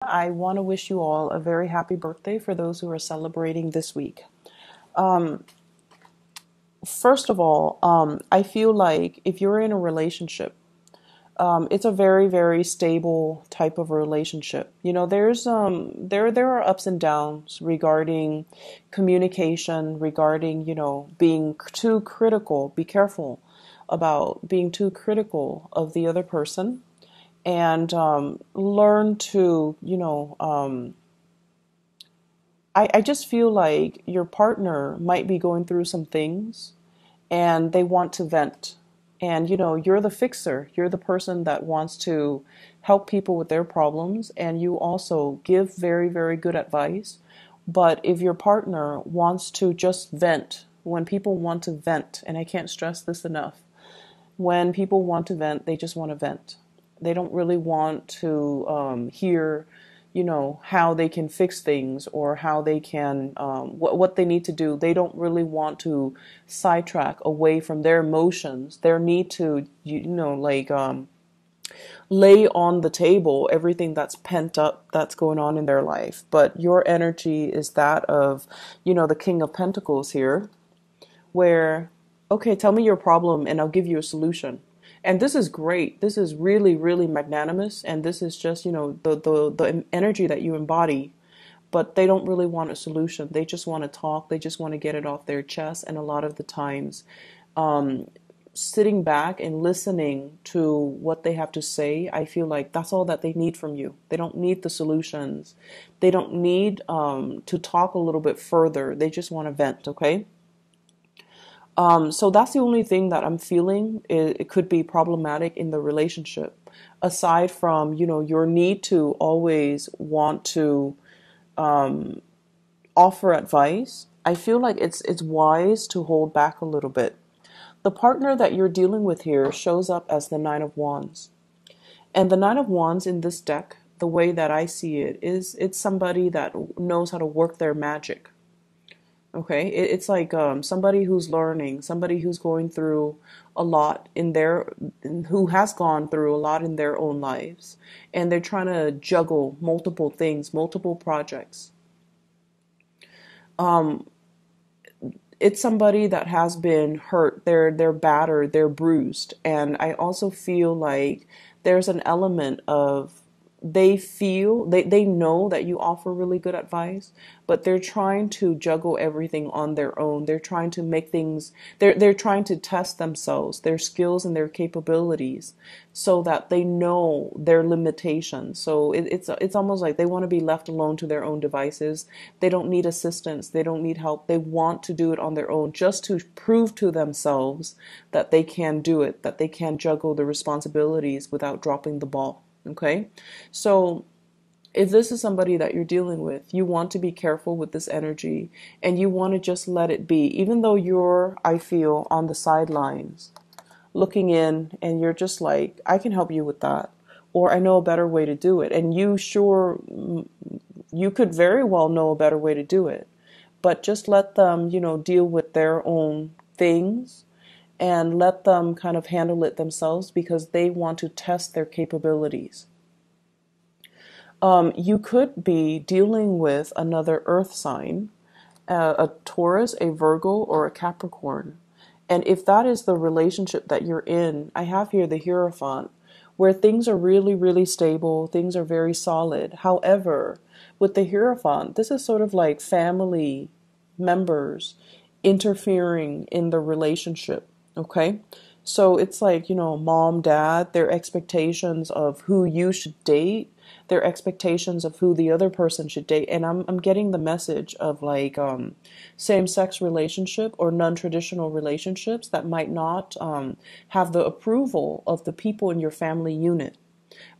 I want to wish you all a very happy birthday for those who are celebrating this week. First of all, I feel like if you're in a relationship, it's a very, very stable type of relationship. There are ups and downs regarding communication, regarding being too critical. Be careful about being too critical of the other person, and learn to I just feel like your partner might be going through some things and they want to vent. And you're the fixer. You're the person that wants to help people with their problems, and you also give very, very good advice. But if your partner wants to just vent, when people want to vent, and I can't stress this enough, when people want to vent, they just want to vent. They don't really want to hear, how they can fix things or how they can, what they need to do. They don't really want to sidetrack away from their emotions, their need to, lay on the table everything that's pent up that's going on in their life. But your energy is that of, the King of Pentacles here, where, okay, tell me your problem and I'll give you a solution. And this is great. This is really, really magnanimous. And this is just, the energy that you embody. But they don't really want a solution. They just want to talk. They just want to get it off their chest. And a lot of the times, sitting back and listening to what they have to say, I feel like that's all that they need from you. They don't need the solutions. They don't need to talk a little bit further. They just want to vent, okay? So that's the only thing that I'm feeling it could be problematic in the relationship. Aside from, your need to always want to offer advice, I feel like it's wise to hold back a little bit. The partner that you're dealing with here shows up as the Nine of Wands. And the Nine of Wands in this deck, the way that I see it, is it's somebody that knows how to work their magic. Okay, it's like somebody who's learning, somebody who's going through a lot who has gone through a lot in their own lives, and they're trying to juggle multiple things, multiple projects. It's somebody that has been hurt, they're battered, they're bruised, and I also feel like there's an element of they know that you offer really good advice, but they're trying to juggle everything on their own. They're trying to make things they're trying to test themselves, their skills and their capabilities, so that they know their limitations. So it's almost like they want to be left alone to their own devices. They don't need assistance, they don't need help. They want to do it on their own, just to prove to themselves that they can do it, that they can juggle the responsibilities without dropping the ball. Okay, so if this is somebody that you're dealing with, you want to be careful with this energy, and you want to just let it be, even though you're, I feel, on the sidelines looking in, and you're just like, I can help you with that, or I know a better way to do it. And you could very well know a better way to do it, but just let them, deal with their own things, and let them kind of handle it themselves, because they want to test their capabilities. You could be dealing with another earth sign, a Taurus, a Virgo, or a Capricorn. And if that is the relationship that you're in, I have here the Hierophant, where things are really, really stable, things are very solid. However, with the Hierophant, this is sort of like family members interfering in the relationship. Okay, so it's like, mom, dad, their expectations of who you should date, their expectations of who the other person should date. And I'm getting the message of like same-sex relationship or non-traditional relationships that might not have the approval of the people in your family unit.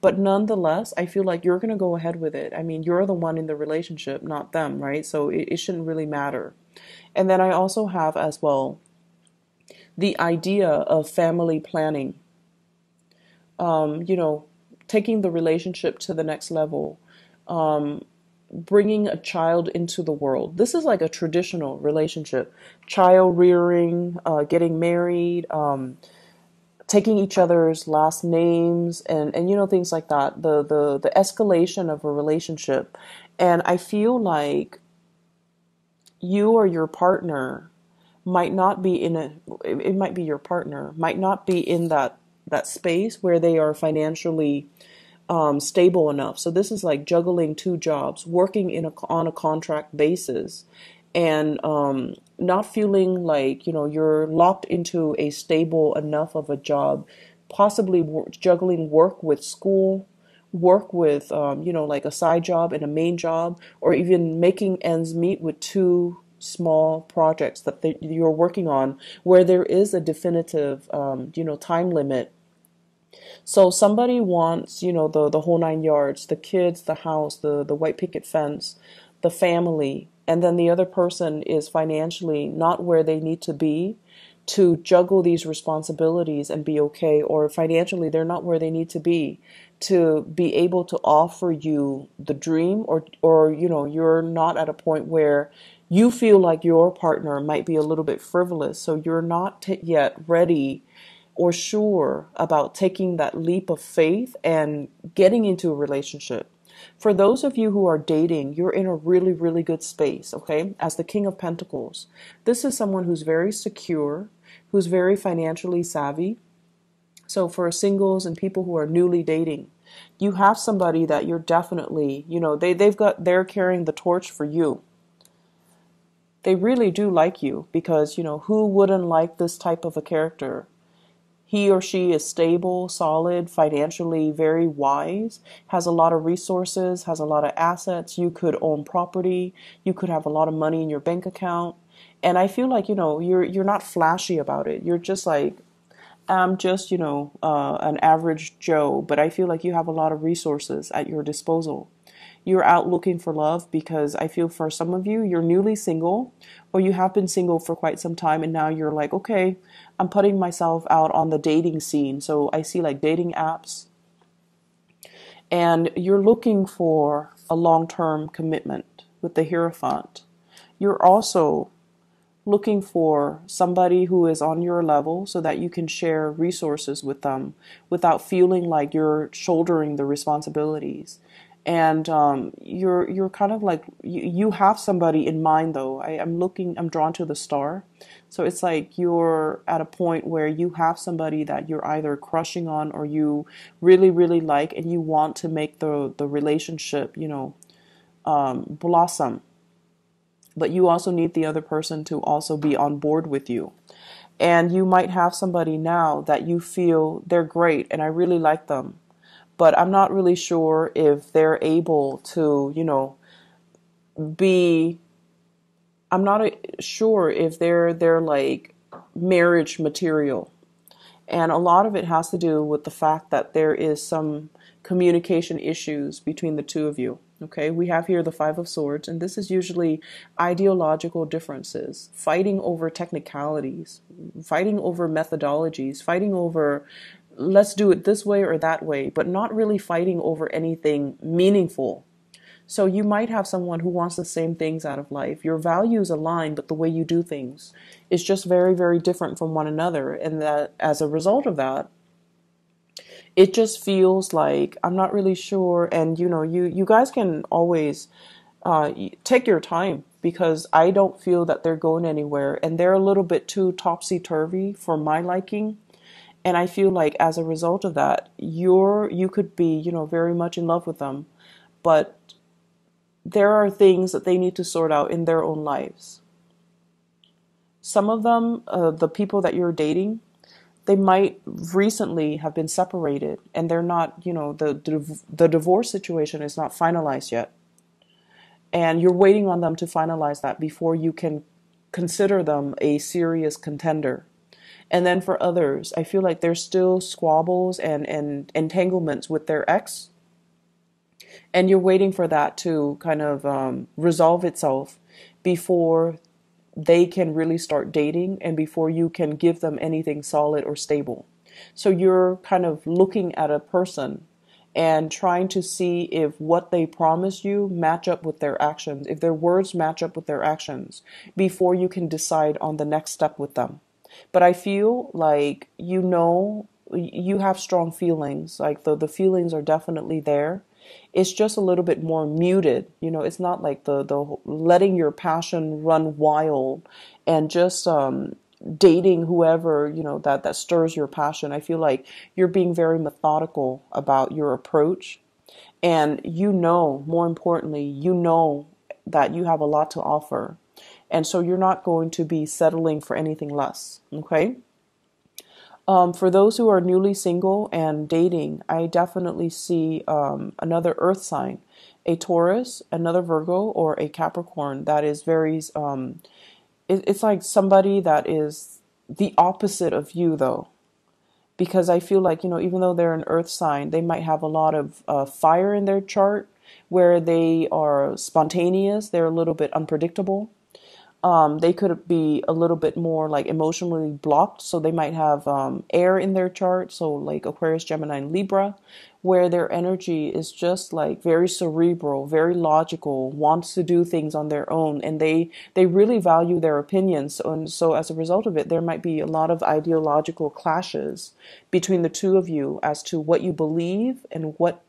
But nonetheless, I feel like you're going to go ahead with it. I mean, you're the one in the relationship, not them, right? So it shouldn't really matter. And then I also have as well the idea of family planning, you know, taking the relationship to the next level, bringing a child into the world. This is like a traditional relationship, child rearing, getting married, taking each other's last names and things like that, the escalation of a relationship. And I feel like you or your partner might not be in a it might be your partner might not be in that space where they are financially stable enough. So this is like juggling two jobs, working on a contract basis, and not feeling like you're locked into a stable enough of a job, possibly juggling work with school, work with like a side job and a main job, or even making ends meet with two small projects that you're working on where there is a definitive time limit. So somebody wants, the whole nine yards, the kids, the house, the white picket fence, the family, and then the other person is financially not where they need to be to juggle these responsibilities and be okay, or financially they're not where they need to be to be able to offer you the dream, or you're not at a point where you feel like your partner might be a little bit frivolous, so you're not yet ready or sure about taking that leap of faith and getting into a relationship. For those of you who are dating, you're in a really, really good space, okay? As the King of Pentacles, this is someone who's very secure, who's very financially savvy. So for singles and people who are newly dating, you have somebody that you're definitely, they're carrying the torch for you. They really do like you because, who wouldn't like this type of a character? He or she is stable, solid, financially very wise, has a lot of resources, has a lot of assets. You could own property. You could have a lot of money in your bank account. And I feel like, you're not flashy about it. You're just like, I'm just, an average Joe, but I feel like you have a lot of resources at your disposal. You're out looking for love because I feel for some of you, you're newly single, or you have been single for quite some time, and now you're like, okay, I'm putting myself out on the dating scene. So I see like dating apps, and you're looking for a long-term commitment with the Hierophant. You're also looking for somebody who is on your level so that you can share resources with them without feeling like you're shouldering the responsibilities. And you're kind of like, you have somebody in mind though. I'm drawn to the star. So it's like you're at a point where you have somebody that you're either crushing on or you really, really like, and you want to make the relationship, blossom. But you also need the other person to also be on board with you. And you might have somebody now that you feel they're great and I really like them, but I'm not really sure if they're able to, I'm not sure if they're like marriage material. And a lot of it has to do with the fact that there is some communication issues between the two of you. Okay, we have here the Five of Swords, and this is usually ideological differences, fighting over technicalities, fighting over methodologies, fighting over let's do it this way or that way, but not really fighting over anything meaningful. So you might have someone who wants the same things out of life. Your values align, but the way you do things is just very, very different from one another. And that as a result of that, it just feels like I'm not really sure. And, you guys can always take your time because I don't feel that they're going anywhere. And they're a little bit too topsy-turvy for my liking. And I feel like as a result of that, you could be, very much in love with them. But there are things that they need to sort out in their own lives. Some of them, the people that you're dating, they might recently have been separated and they're not, the divorce situation is not finalized yet. And you're waiting on them to finalize that before you can consider them a serious contender. And then for others, I feel like there's still squabbles and entanglements with their ex. And you're waiting for that to kind of resolve itself before they can really start dating and before you can give them anything solid or stable. So you're kind of looking at a person and trying to see if what they promise you match up with their actions, if their words match up with their actions, before you can decide on the next step with them. But I feel like you have strong feelings. Like the feelings are definitely there. It's just a little bit more muted. It's not like the letting your passion run wild and just dating whoever, that stirs your passion. I feel like you're being very methodical about your approach. And more importantly, that you have a lot to offer. And so you're not going to be settling for anything less. Okay. For those who are newly single and dating, I definitely see another earth sign, a Taurus, another Virgo, or a Capricorn that is very, it's like somebody that is the opposite of you, though. Because I feel like, even though they're an earth sign, they might have a lot of fire in their chart where they are spontaneous, they're a little bit unpredictable. They could be a little bit more like emotionally blocked. So they might have air in their chart. So like Aquarius, Gemini, and Libra, where their energy is just like very cerebral, very logical, wants to do things on their own. And they really value their opinions. And so as a result of it, there might be a lot of ideological clashes between the two of you as to what you believe and what,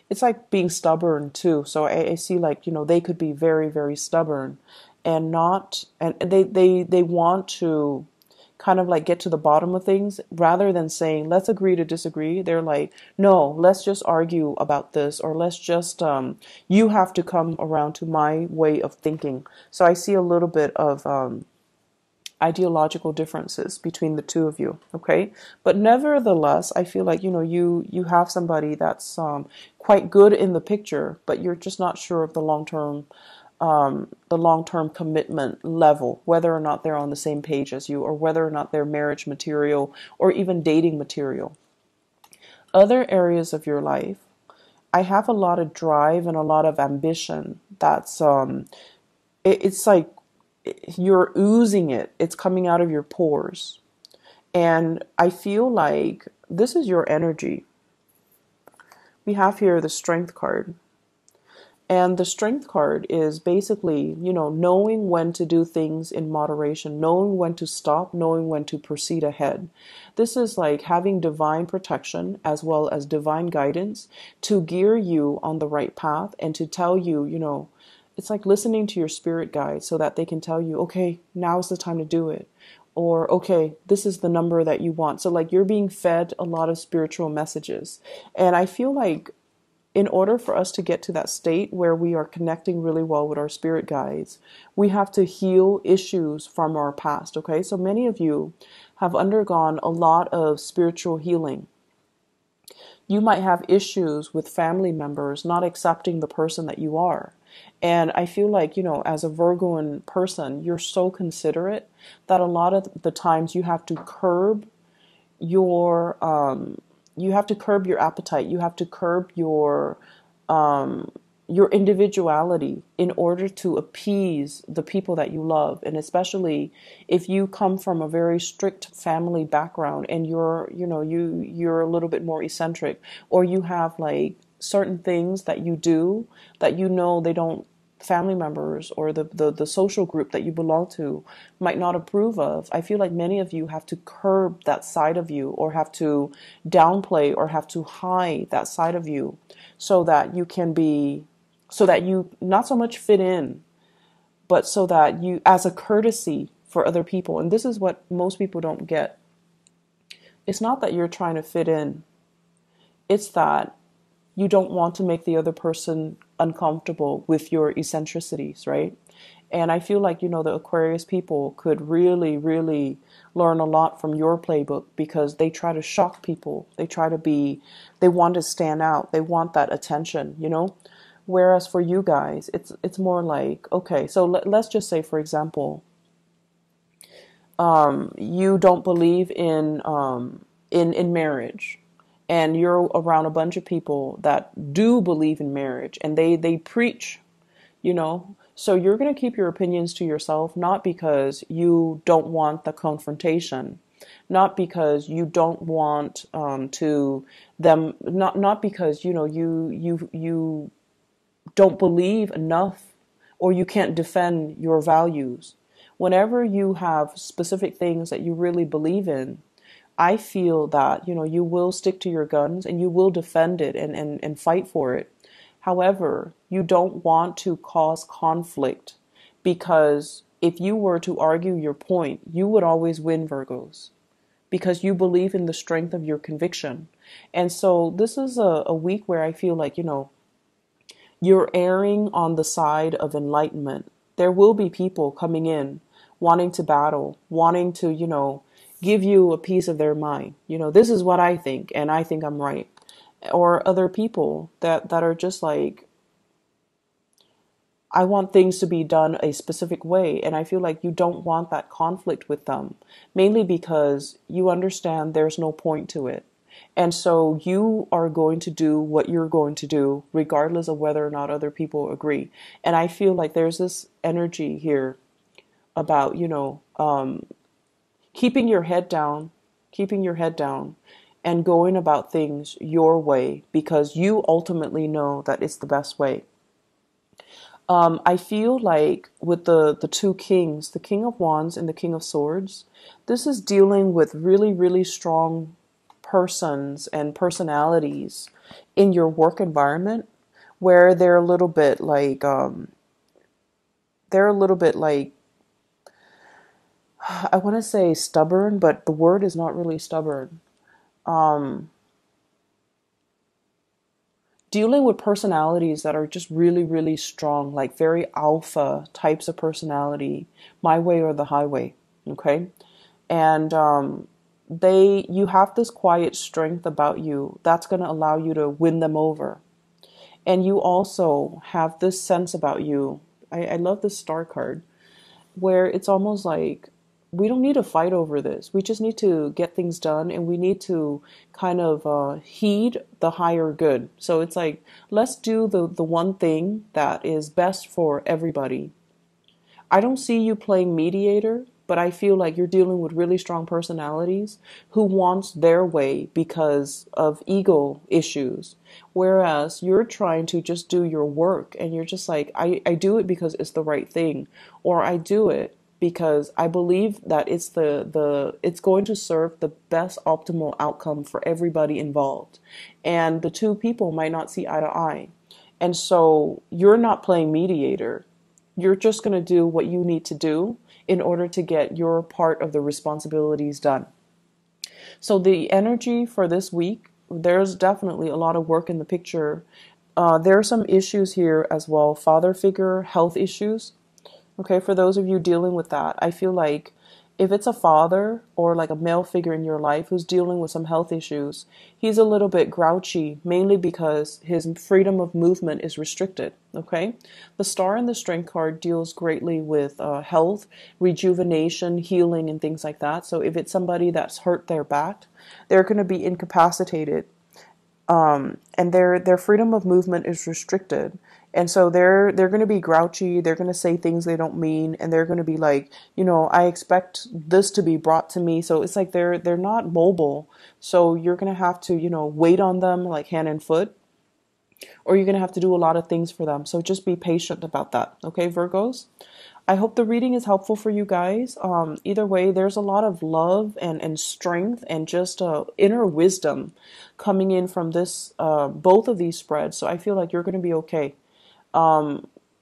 it's like being stubborn too. So I see like, they could be very, very stubborn. And they want to kind of like get to the bottom of things rather than saying, let's agree to disagree. They're like, no, let's just argue about this, or let's just, you have to come around to my way of thinking. So I see a little bit of, ideological differences between the two of you. Okay. But nevertheless, I feel like, you have somebody that's, quite good in the picture, but you're just not sure of the long-term commitment level, whether or not they're on the same page as you, or whether or not they're marriage material or even dating material. Other areas of your life, I have a lot of drive and a lot of ambition. That's it's like you're oozing it. It's coming out of your pores. And I feel like this is your energy. We have here the Strength card. And the Strength card is basically, knowing when to do things in moderation, knowing when to stop, knowing when to proceed ahead. This is like having divine protection as well as divine guidance to gear you on the right path and to tell you, it's like listening to your spirit guide so that they can tell you, okay, now's the time to do it. Or, okay, this is the number that you want. So like you're being fed a lot of spiritual messages. And I feel like in order for us to get to that state where we are connecting really well with our spirit guides, we have to heal issues from our past, okay? So many of you have undergone a lot of spiritual healing. You might have issues with family members not accepting the person that you are. And I feel like, as a Virgoan person, you're so considerate that a lot of the times you have to curb your appetite. You have to curb your individuality in order to appease the people that you love. And especially if you come from a very strict family background and you're a little bit more eccentric, or you have like certain things that you do that they don't, family members or the social group that you belong to might not approve of. I feel like many of you have to curb that side of you, or have to downplay or have to hide that side of you so that you not so much fit in, but so that you, as a courtesy for other people. And this is what most people don't get. It's not that you're trying to fit in. It's that you don't want to make the other person uncomfortable with your eccentricities, right? And I feel like, the Aquarius people could really, really learn a lot from your playbook, because they try to shock people. They want to stand out. They want that attention, Whereas for you guys, it's more like, okay, so let's just say, for example, you don't believe in marriage. And you're around a bunch of people that do believe in marriage, and they preach, So you're going to keep your opinions to yourself, not because you don't want the confrontation, not because you don't want not because, you don't believe enough, or you can't defend your values. Whenever you have specific things that you really believe in, I feel that, you will stick to your guns and you will defend it and fight for it. However, you don't want to cause conflict, because if you were to argue your point, you would always win, Virgos, because you believe in the strength of your conviction. And so this is a week where I feel like, you're erring on the side of enlightenment. There will be people coming in wanting to battle, wanting to, give you a piece of their mind. This is what I think, and I think I'm right. Or other people that are just like, I want things to be done a specific way. And I feel like you don't want that conflict with them, mainly because you understand there's no point to it. And so you are going to do what you're going to do, regardless of whether or not other people agree. And I feel like there's this energy here about, keeping your head down, and going about things your way, because you ultimately know that it's the best way. I feel like with the two kings, the King of Wands and the King of Swords, this is dealing with really, really strong persons and personalities in your work environment, where they're a little bit like, I want to say stubborn, but the word is not really stubborn. Dealing with personalities that are just really, really strong, like very alpha types of personality, my way or the highway. Okay. And, you have this quiet strength about you that's going to allow you to win them over. And you also have this sense about you. I love this star card, where it's almost like, we don't need to fight over this. We just need to get things done, and we need to kind of heed the higher good. So it's like, let's do the one thing that is best for everybody. I don't see you playing mediator, but I feel like you're dealing with really strong personalities who wants their way because of ego issues. Whereas you're trying to just do your work, and you're just like, I do it because it's the right thing, or I do it because I believe that it's it's going to serve the best optimal outcome for everybody involved. And the two people might not see eye to eye. And so you're not playing mediator. You're just going to do what you need to do in order to get your part of the responsibilities done. So the energy for this week, there's definitely a lot of work in the picture. There are some issues here as well. Father figure, health issues. Okay, for those of you dealing with that, I feel like if it's a father or like a male figure in your life who's dealing with some health issues, he's a little bit grouchy, mainly because his freedom of movement is restricted. Okay, the Star and the Strength card deals greatly with health, rejuvenation, healing, and things like that. So if it's somebody that's hurt their back, they're going to be incapacitated. And their freedom of movement is restricted. And so they're going to be grouchy, they're going to say things they don't mean, and they're going to be like, I expect this to be brought to me. So it's like they're not mobile. So you're going to have to, wait on them like hand and foot, or you're going to have to do a lot of things for them. So just be patient about that. Okay, Virgos? I hope the reading is helpful for you guys. Either way, there's a lot of love and strength and just inner wisdom coming in from this both of these spreads. So I feel like you're going to be okay.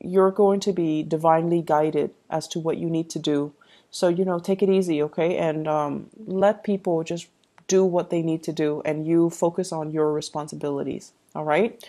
You're going to be divinely guided as to what you need to do. So, take it easy, okay? And let people just do what they need to do, and you focus on your responsibilities. All right?